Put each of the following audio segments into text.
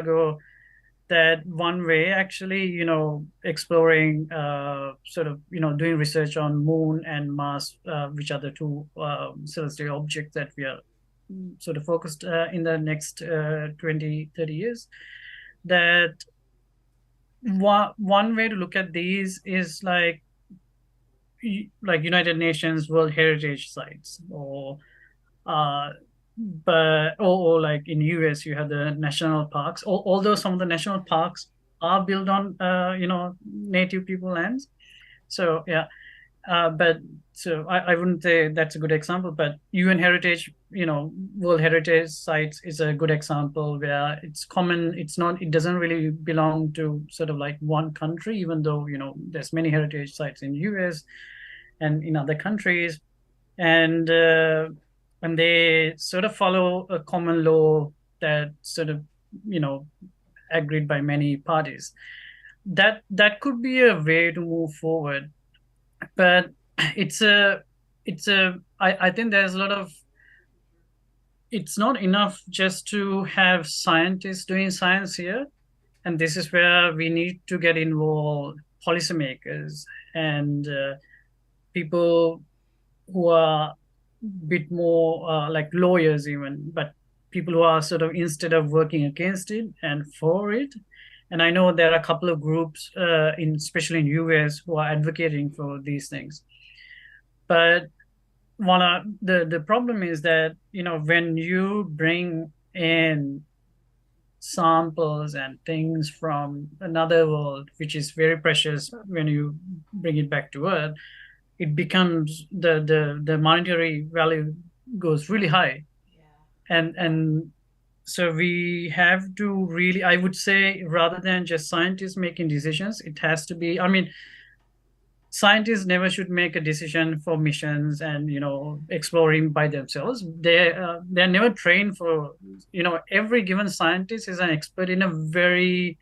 ago that one way actually, exploring, doing research on Moon and Mars, which are the two celestial objects that we are sort of focused in the next 20, 30 years. That one way to look at these is like United Nations World Heritage Sites, or uh, or like in US you have the national parks. Although some of the national parks are built on native people lands. So yeah, but so I wouldn't say that's a good example, but UN Heritage, World Heritage Sites is a good example where it's common. It doesn't really belong to sort of like one country, even though, there's many heritage sites in US and in other countries. And they sort of follow a common law that sort of, you know, agreed by many parties. That could be a way to move forward, but it's a I think there's a lot of it's not enough just to have scientists doing science here, and this is where we need to get involved policymakers and people who are a bit more like lawyers even, but people who are sort of, instead of working against it and for it. And I know there are a couple of groups especially in US, who are advocating for these things. But the problem is that, when you bring in samples and things from another world, which is very precious, when you bring it back to Earth, it becomes the monetary value goes really high. Yeah. And so we have to really, I would say, rather than just scientists making decisions, it has to be, I mean, scientists never should make a decision for missions and, exploring by themselves. They're never trained for, every given scientist is an expert in a very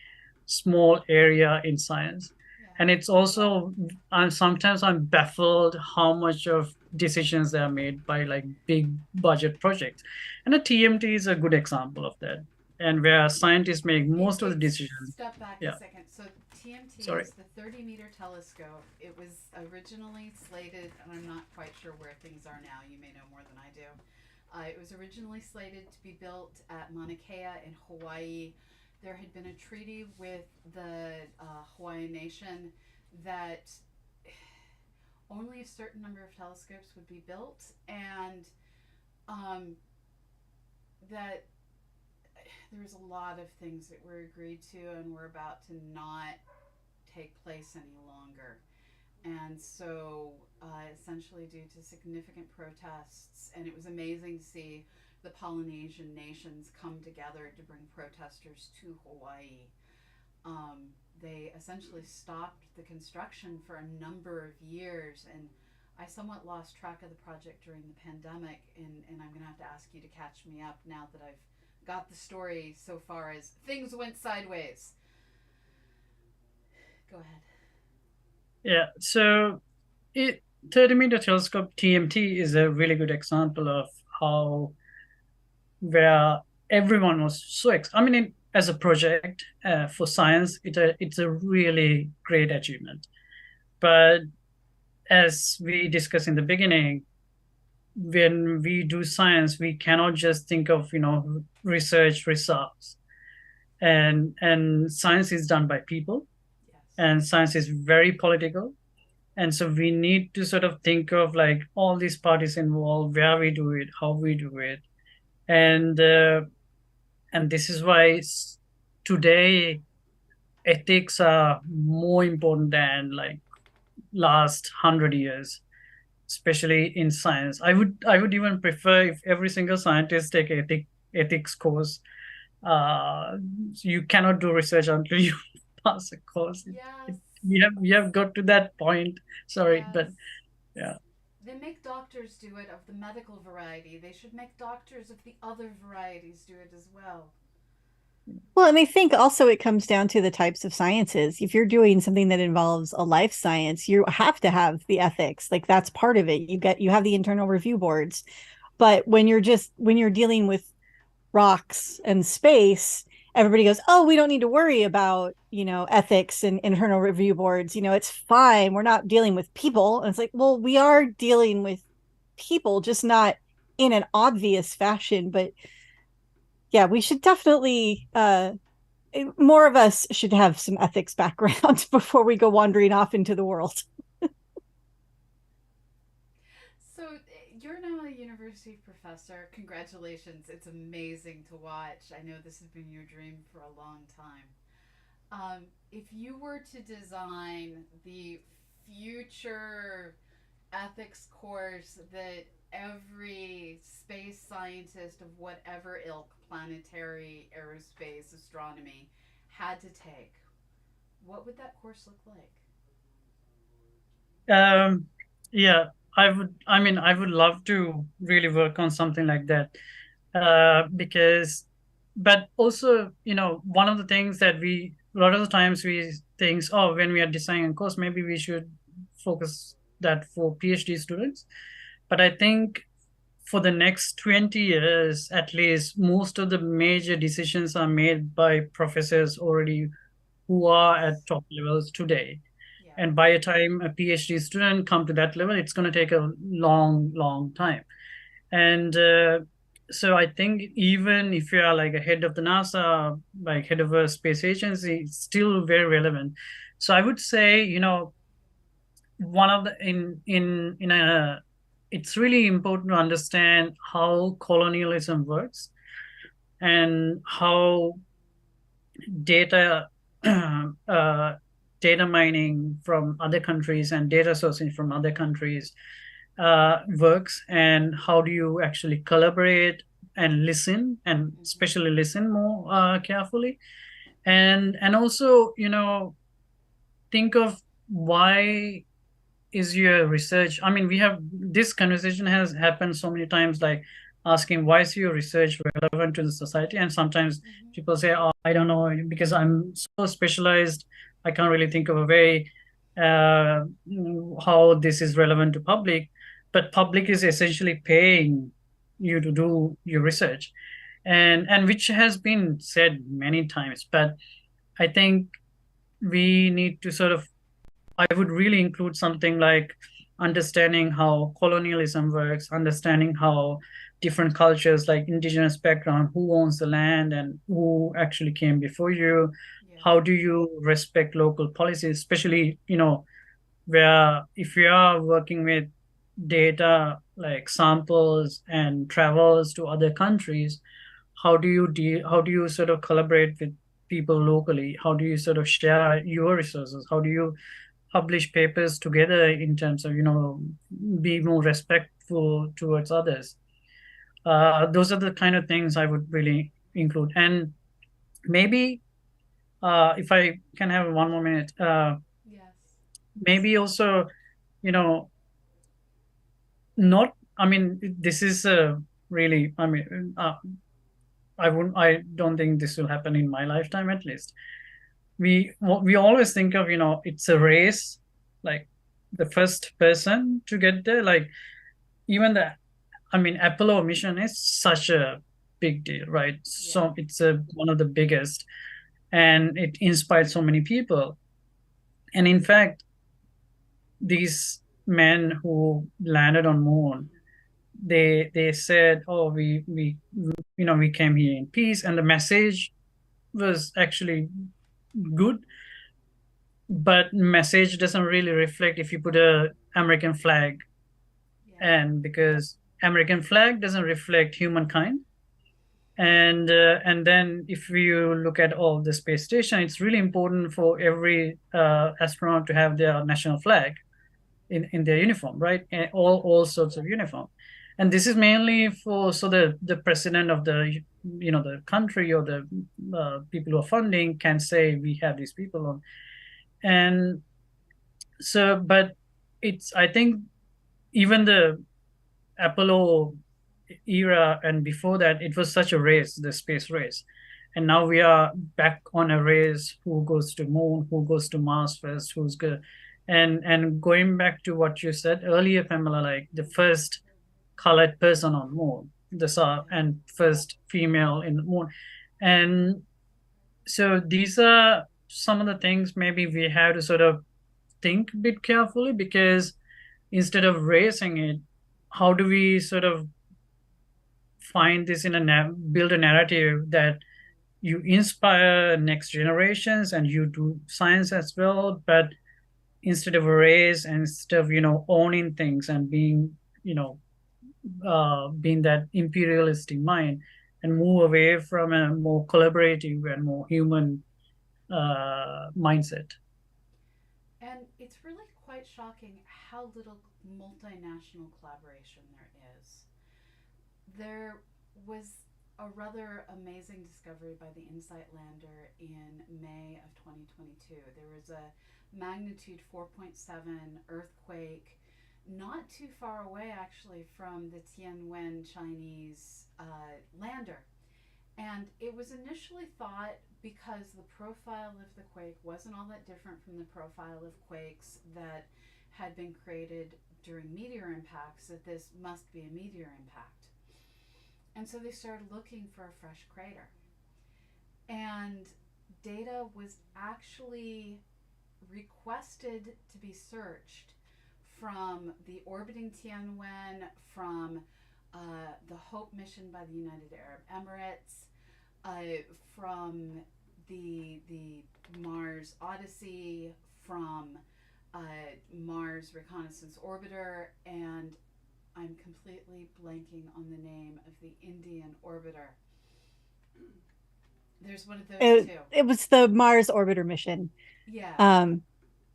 small area in science. Yeah. And it's also, sometimes I'm baffled how much of decisions that are made by like big budget projects. And the TMT is a good example of that, and where scientists make most of the decisions. Step back a Yeah, second. So TMT sorry. is the 30-meter telescope. It was originally slated, and I'm not quite sure where things are now. You may know more than I do. It was originally slated to be built at Mauna Kea in Hawaii. There had been a treaty with the Hawaiian Nation that only a certain number of telescopes would be built, and um, that there was a lot of things that were agreed to and were about to not take place any longer. And so, essentially, due to significant protests, and it was amazing to see the Polynesian nations come together to bring protesters to Hawaii. They essentially stopped the construction for a number of years, and I somewhat lost track of the project during the pandemic, and I'm going to have to ask you to catch me up now that I've got the story so far as things went sideways. Go ahead. Yeah, so it 30-meter telescope TMT is a really good example of how, where everyone was so I mean, as a project for science, it's a really great achievement. But as we discussed in the beginning, when we do science, we cannot just think of, research results. And science is done by people, Yes. and science is very political. And so we need to sort of think of like all these parties involved, where we do it, how we do it. And this is why today ethics are more important than like last 100 years, especially in science. I would even prefer if every single scientist take ethics course. You cannot do research until you pass a course. Yes. We have got to that point. Sorry, Yes. but yeah. They make doctors do it of the medical variety. They should make doctors of the other varieties do it as well. Well, and I think also it comes down to the types of sciences. If you're doing something that involves a life science, you have to have the ethics. Like that's part of it. You have the internal review boards. But when you're dealing with rocks and space, everybody goes, oh, we don't need to worry about, ethics and internal review boards. It's fine. We're not dealing with people. And it's like, well, we are dealing with people, just not in an obvious fashion. But yeah, we should definitely, more of us should have some ethics background before we go wandering off into the world. So you're now a university professor. Congratulations. It's amazing to watch. I know this has been your dream for a long time. If you were to design the future ethics course that every space scientist of whatever ilk, planetary, aerospace, astronomy, had to take, what would that course look like? Um, yeah, I would love to really work on something like that. Because, but also, one of the things that a lot of the times we think, oh, when we are designing a course, maybe we should focus that for PhD students. But I think for the next 20 years, at least, most of the major decisions are made by professors already who are Yes. at top levels today. Yeah. And by the time a PhD student come to that level, it's going to take a long, long time. And so I think even if you are like a head of the NASA, like head of a space agency, it's still very relevant. So I would say, one of the in a it's really important to understand how colonialism works and how data uh, data mining from other countries and data sourcing from other countries works, and how do you actually collaborate and listen, and Mm-hmm. especially listen more carefully, and also think of why is your research. I mean, we have this conversation has happened so many times, like asking why is your research relevant to the society, and sometimes Mm-hmm. people say, oh, I don't know, because I'm so specialized, I can't really think of a way uh, how this is relevant to public. But public is essentially paying you to do your research, and which has been said many times. But I think we need to sort of, I would really include something like understanding how colonialism works, understanding how different cultures like indigenous background, who owns the land and who actually came before you. Yeah. How do you respect local policies, especially, where if you are working with data like samples and travels to other countries, how do you sort of collaborate with people locally? How do you sort of share your resources? How do you publish papers together in terms of be more respectful towards others? Those are the kind of things I would really include. And maybe if I can have 1 more minute, Yes. maybe also, you know not, I mean, this is really, I mean, I don't think this will happen in my lifetime, at least. We always think of, it's a race, like the first person to get there, like even the, I mean, Apollo mission is such a big deal, right? Yeah. So it's a one of the biggest, and it inspired so many people. And in fact, these men who landed on moon, they said, oh, we came here in peace, and the message was actually good, but message doesn't really reflect if you put a American flag, Yeah. and because American flag doesn't reflect humankind. And then if you look at all the space station, it's really important for every astronaut to have their national flag in their uniform, right? And all sorts of uniform. And this is mainly for, so the president of the country, or the people who are funding can say we have these people on. And so, but it's, I think, even the Apollo era and before that, it was such a race, the space race. And now we are back on a race, who goes to moon, who goes to Mars first, who's good. And going back to what you said earlier, Pamela, like the first colored person on moon, the star, and first female in the moon. And So these are some of the things maybe we have to sort of think a bit carefully, because instead of racing it, how do we sort of find this in build a narrative that you inspire next generations and you do science as well, but instead of a race and instead of owning things and being you know being that imperialistic mind, and move away from a more collaborative and more human mindset. And it's really quite shocking how little multinational collaboration there is. There was a rather amazing discovery by the InSight lander in May of 2022. There was a magnitude 4.7 earthquake not too far away, actually, from the Tianwen Chinese lander. And it was initially thought, because the profile of the quake wasn't all that different from the profile of quakes that had been created during meteor impacts, that this must be a meteor impact. And so they started looking for a fresh crater. And data was actually requested to be searched from the orbiting Tianwen, from the Hope mission by the United Arab Emirates, from the Mars Odyssey, from uh, Mars Reconnaissance Orbiter, and I'm completely blanking on the name of the Indian orbiter. There's one of those it, two. it was the Mars orbiter mission. Yeah, um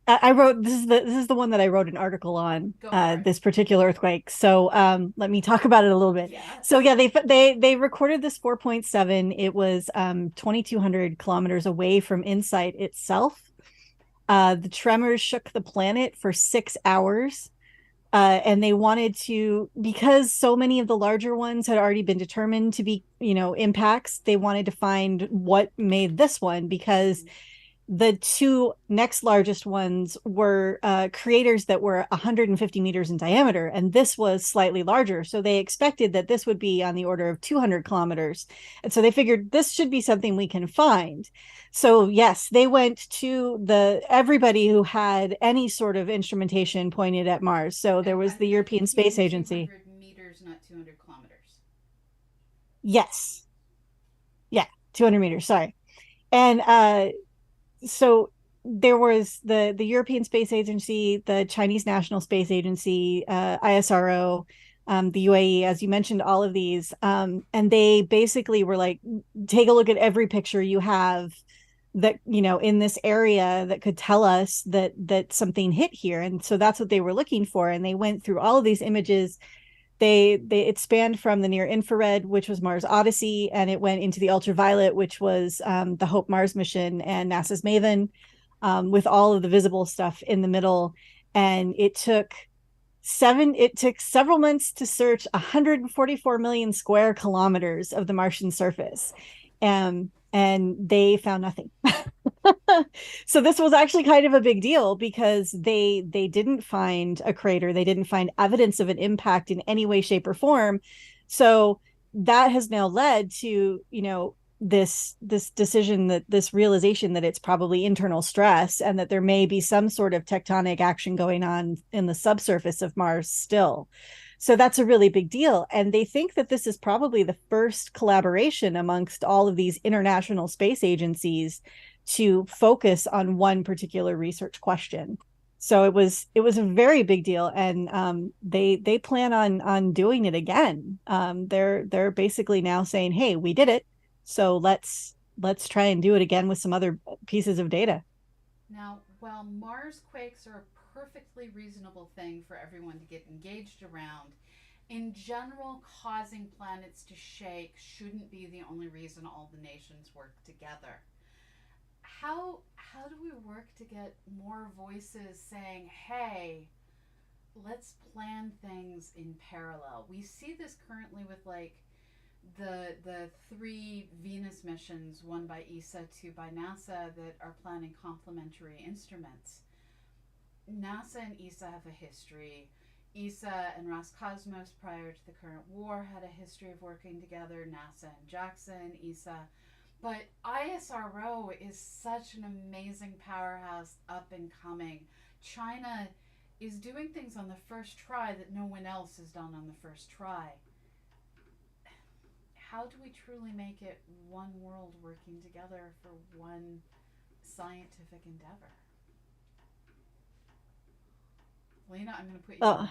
I wrote, this is the one that I wrote an article on, go for it. this particular earthquake. So let me talk about it a little bit. So Yes. yeah, they recorded this 4.7. It was 2,200 kilometers away from InSight itself. The tremors shook the planet for 6 hours. And they wanted to, because so many of the larger ones had already been determined to be, impacts. They wanted to find what made this one, because Mm-hmm. the two next largest ones were craters that were 150 meters in diameter, and this was slightly larger. So they expected that this would be on the order of 200 kilometers. And so they figured this should be something we can find. So yes, they went to everybody who had any sort of instrumentation pointed at Mars. So there was the And European Space in Agency. 200 meters, not 200 kilometers. Yes. Yeah, 200 meters. Sorry. And so there was the European Space Agency, the Chinese National Space Agency, ISRO, the UAE, as you mentioned, all of these, and they basically were like, take a look at every picture you have that in this area that could tell us that something hit here. And so that's what they were looking for, and they went through all of these images. They it spanned from the near infrared, which was Mars Odyssey, and it went into the ultraviolet, which was the Hope Mars mission and NASA's Maven, with all of the visible stuff in the middle. And it took several months to search 144 million square kilometers of the Martian surface, and they found nothing. So this was actually kind of a big deal, because they didn't find a crater, they didn't find evidence of an impact in any way, shape, or form. So that has now led to this decision, that this realization that it's probably internal stress, and that there may be some sort of tectonic action going on in the subsurface of Mars still. So that's a really big deal. And they think that this is probably the first collaboration amongst all of these international space agencies to focus on one particular research question. So it was a very big deal, and they plan on doing it again. They're basically now saying, "Hey, we did it, so let's try and do it again with some other pieces of data." Now, while Mars quakes are a perfectly reasonable thing for everyone to get engaged around, in general, causing planets to shake shouldn't be the only reason all the nations work together. How do we work to get more voices saying, "Hey, let's plan things in parallel"? We see this currently with, like, the three Venus missions, one by ESA, two by NASA, that are planning complementary instruments. NASA and ESA have a history. ESA and Roscosmos, prior to the current war, had a history of working together. NASA and JAXA and ESA. But ISRO is such an amazing powerhouse up and coming. China is doing things on the first try that no one else has done on the first try. How do we truly make it one world working together for one scientific endeavor? Lena, I'm going to put you on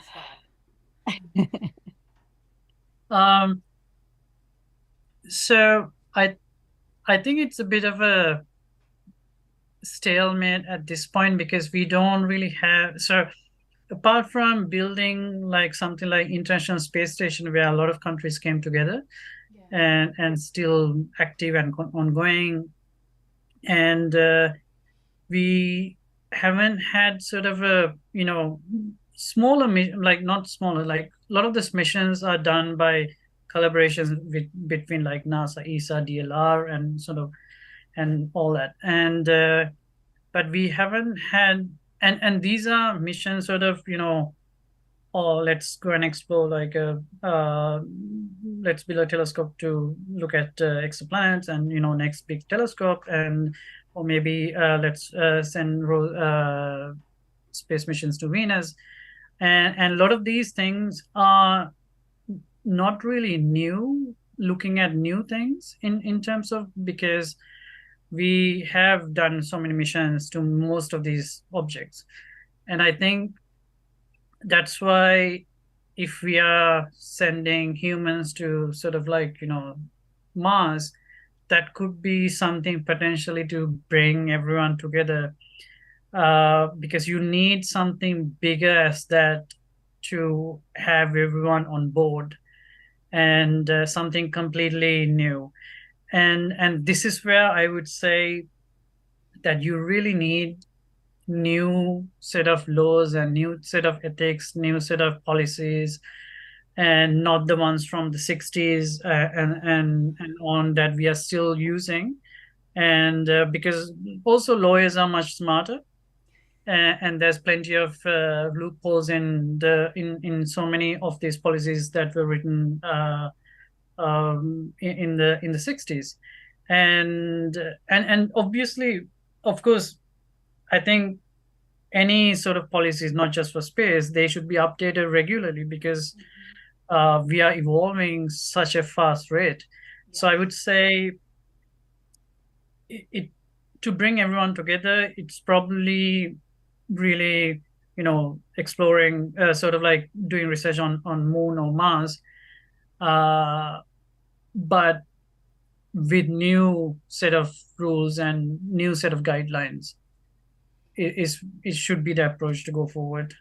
Oh. the spot. Um, so I think it's a bit of a stalemate at this point because we don't really have so apart from building like something like International Space Station where a lot of countries came together Yeah. and still active and ongoing, and we haven't had sort of a smaller like not smaller, like a lot of these missions are done by collaborations between like NASA, ESA, DLR, and sort of and all that, and but we haven't had, and these are missions sort of or let's go and explore like a let's build a telescope to look at exoplanets and next big telescope, and or maybe let's send space missions to Venus, and a lot of these things are not really new, looking at new things in terms of, because we have done so many missions to most of these objects, and I think that's why if we are sending humans to sort of like Mars, that could be something potentially to bring everyone together, because you need something bigger as that to have everyone on board, and something completely new, and this is where I would say that you really need new set of laws and new set of ethics, new set of policies, and not the ones from the 60s and on that we are still using. And because also lawyers are much smarter, and there's plenty of loopholes in so many of these policies that were written in the 60s, and obviously, of course, I think any sort of policies, not just for space, they should be updated regularly because Mm-hmm. we are evolving such a fast rate. So I Yes. would say it to bring everyone together, it's probably really exploring, sort of like doing research on Moon or Mars, uh, but with new set of rules and new set of guidelines. It should be the approach to go forward.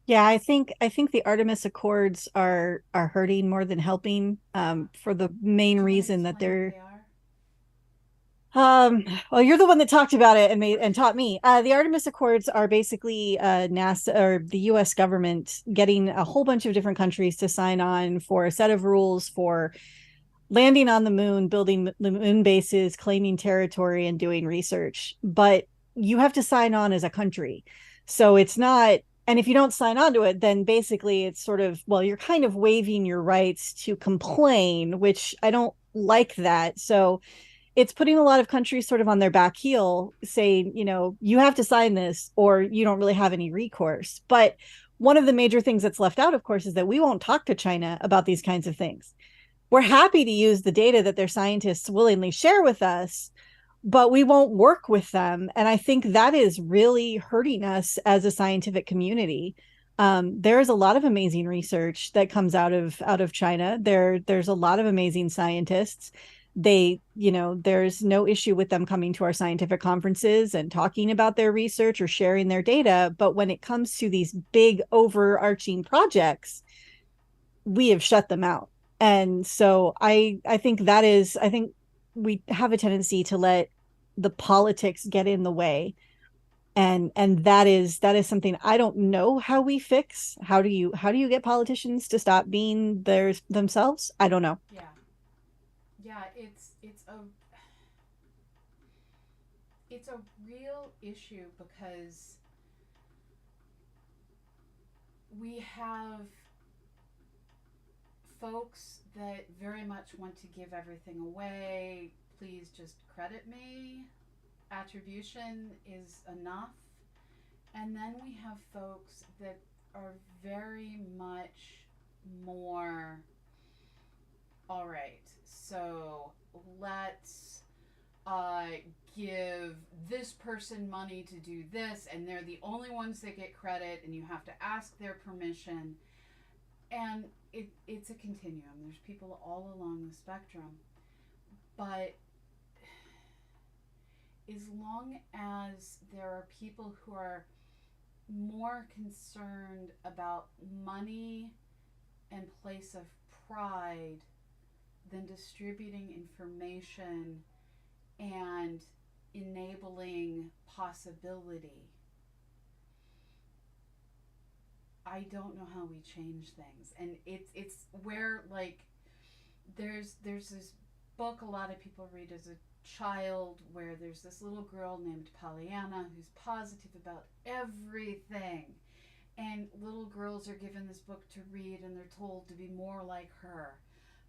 Yeah, I think the Artemis Accords are hurting more than helping, for the main Do you want to reason that explain what they're they are? um well, you're the one that talked about it and made and taught me. The Artemis Accords are basically NASA or the US government getting a whole bunch of different countries to sign on for a set of rules for landing on the moon, building the moon bases, claiming territory, and doing research. But you have to sign on as a country. So it's not, and if you don't sign on to it, then basically it's sort of, well, you're kind of waiving your rights to complain, which I don't like that. So it's putting a lot of countries sort of on their back heel, saying, you have to sign this or you don't really have any recourse. But one of the major things that's left out, of course, is that we won't talk to China about these kinds of things. We're happy to use the data that their scientists willingly share with us, but we won't work with them. And I think that is really hurting us as a scientific community. There is a lot of amazing research that comes out of China. There's a lot of amazing scientists. There's no issue with them coming to our scientific conferences and talking about their research or sharing their data. But when it comes to these big overarching projects, we have shut them out. And so I think we have a tendency to let the politics get in the way. And that is something I don't know how we fix. How do you get politicians to stop being themselves? I don't know. Yeah. Yeah, it's a real issue because we have folks that very much want to give everything away. Please just credit me. Attribution is enough. And then we have folks that are very much more, all right, so let's uh, give this person money to do this, and they're the only ones that get credit, and you have to ask their permission. And it's a continuum. There's people all along the spectrum. But as long as there are people who are more concerned about money and place of pride than distributing information and enabling possibility, I don't know how we change things. And it's where, like, there's this book a lot of people read as a child where there's this little girl named Pollyanna who's positive about everything. And little girls are given this book to read and they're told to be more like her.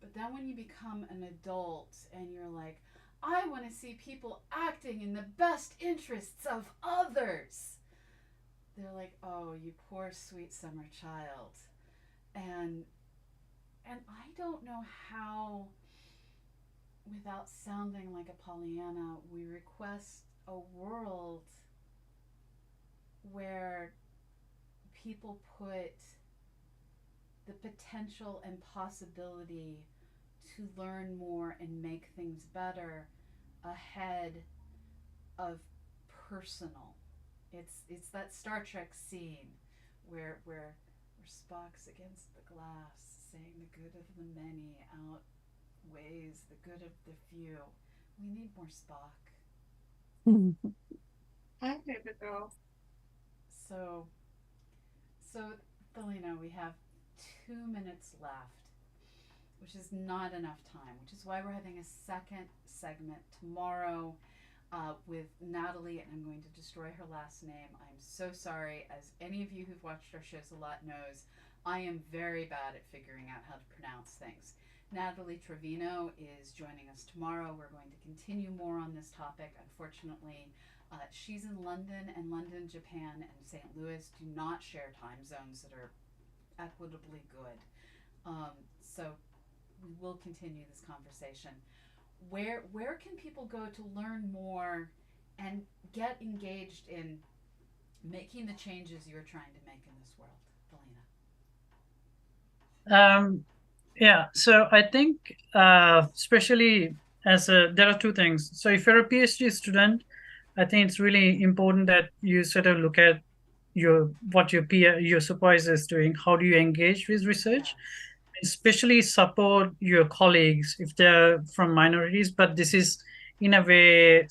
But then when you become an adult and you're like, I want to see people acting in the best interests of others, they're like, oh, you poor sweet summer child. And I don't know how, without sounding like a Pollyanna, we request a world where people put the potential and possibility to learn more and make things better ahead of personal. It's that Star Trek scene where Spock's against the glass saying the good of the many outweighs the good of the few. We need more Spock. I agree with girl. So so Felina, we have 2 minutes left, which is not enough time, which is why we're having a second segment tomorrow with Natalie, and I'm going to destroy her last name. I'm so sorry. As any of you who've watched our shows a lot knows, I am very bad at figuring out how to pronounce things. Natalie Trevino is joining us tomorrow. We're going to continue more on this topic. Unfortunately, she's in London, and London, Japan, and St. Louis do not share time zones that are equitably good. So we will continue this conversation. Where can people go to learn more and get engaged in making the changes you're trying to make in this world, Um, yeah, so I think, especially there are two things. So if you're a PhD student, I think it's really important that you sort of look at what your supervisor is doing. How do you engage with Felina? research? Yes. Especially support your colleagues if they're from minorities. But this is in a way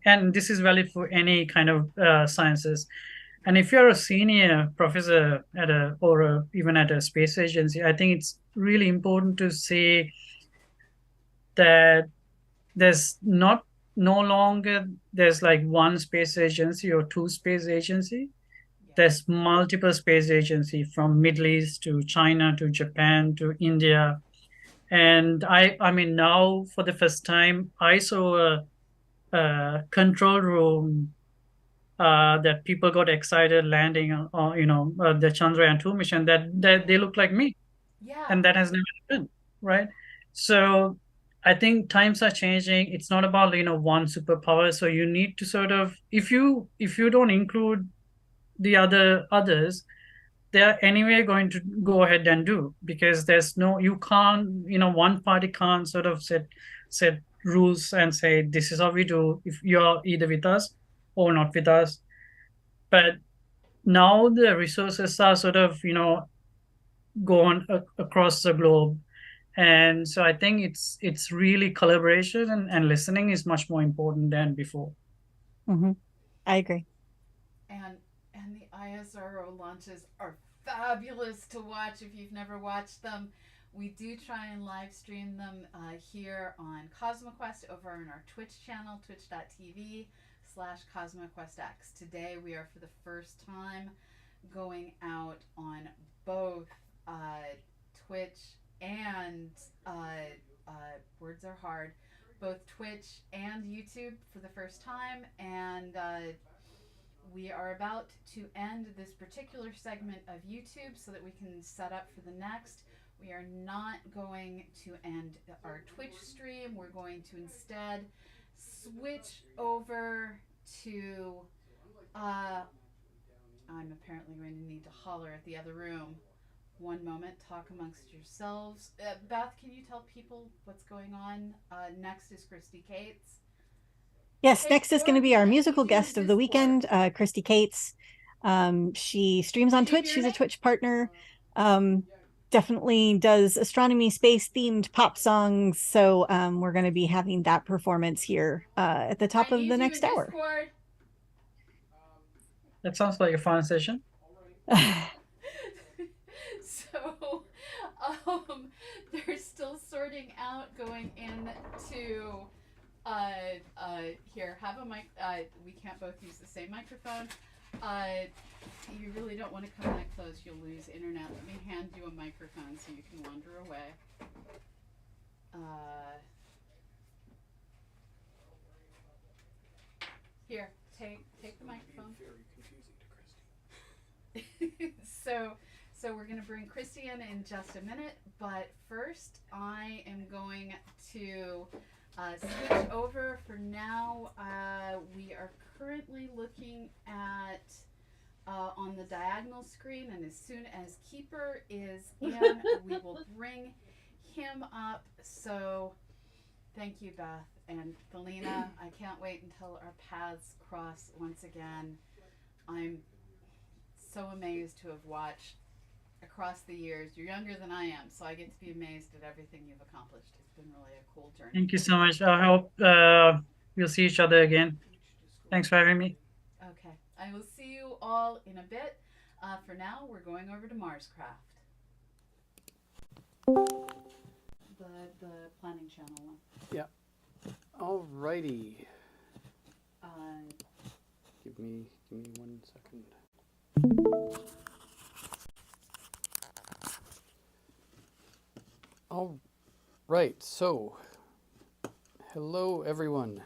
and this is valid for any kind of sciences. And if you're a senior professor even at a space agency, I think it's really important to say that there's not no longer there's like one space agency or two space agency. Yes. There's multiple space agency from Middle East to China to Japan to India. And I mean, now for the first time, I saw a control room that people got excited landing on, the Chandrayaan 2 mission that they look like me, Yeah. and that has never happened, right? So I think times are changing. It's not about one superpower. So you need to sort of if you don't include the others, they are anyway going to go ahead and do, because there's no you can't one party can't sort of set rules and say this is how we do if you're either with us or not with us. But now the resources are sort of gone across the globe, and so I think it's really collaboration, and listening is much more important than before. Hmm. I agree. and and the ISRO launches are fabulous to watch if you've never watched them. We do try and live stream them here on CosmoQuest over on our Twitch channel, twitch.tv/CosmoQuestX. Today we are for the first time going out on both Twitch and words are hard, both Twitch and YouTube for the first time, and we are about to end this particular segment of YouTube so that we can set up for the next. We are not going to end our Twitch stream. We're going to instead switch over to. I'm apparently going to need to holler at the other room. One moment, talk amongst yourselves. Beth, can you tell people what's going on? Next is Christy Cates. Yes, Hey, next is going to be our musical guest of the Discord. weekend, Christy Cates. She streams on Twitch. She's a Twitch partner. Definitely does astronomy, space themed pop songs. So we're going to be having that performance here at the top of the next hour. That sounds like a fun session. So, they're still sorting out going into. Here, have a mic. We can't both use the same microphone. You really don't want to come that close. You'll lose internet. Let me hand you a microphone so you can wander away. Here, take the microphone. Very confusing to Christy. So we're gonna bring Christy in just a minute, but first I am going to switch over. For now, we are currently looking at on the diagonal screen, and as soon as Keeper is in, we will bring him up. So thank you, Beth and Felina. I can't wait until our paths cross once again. I'm so amazed to have watched across the years. You're younger than I am, so I get to be amazed at everything you've accomplished. It's been really a cool journey. Thank you so much. I hope we'll see each other again. Thanks for having me. Okay. I will see you all in a bit. For now, we're going over to Marscraft. The planning channel one. Yeah. Alrighty. Give me 1 second. All right. So, hello everyone.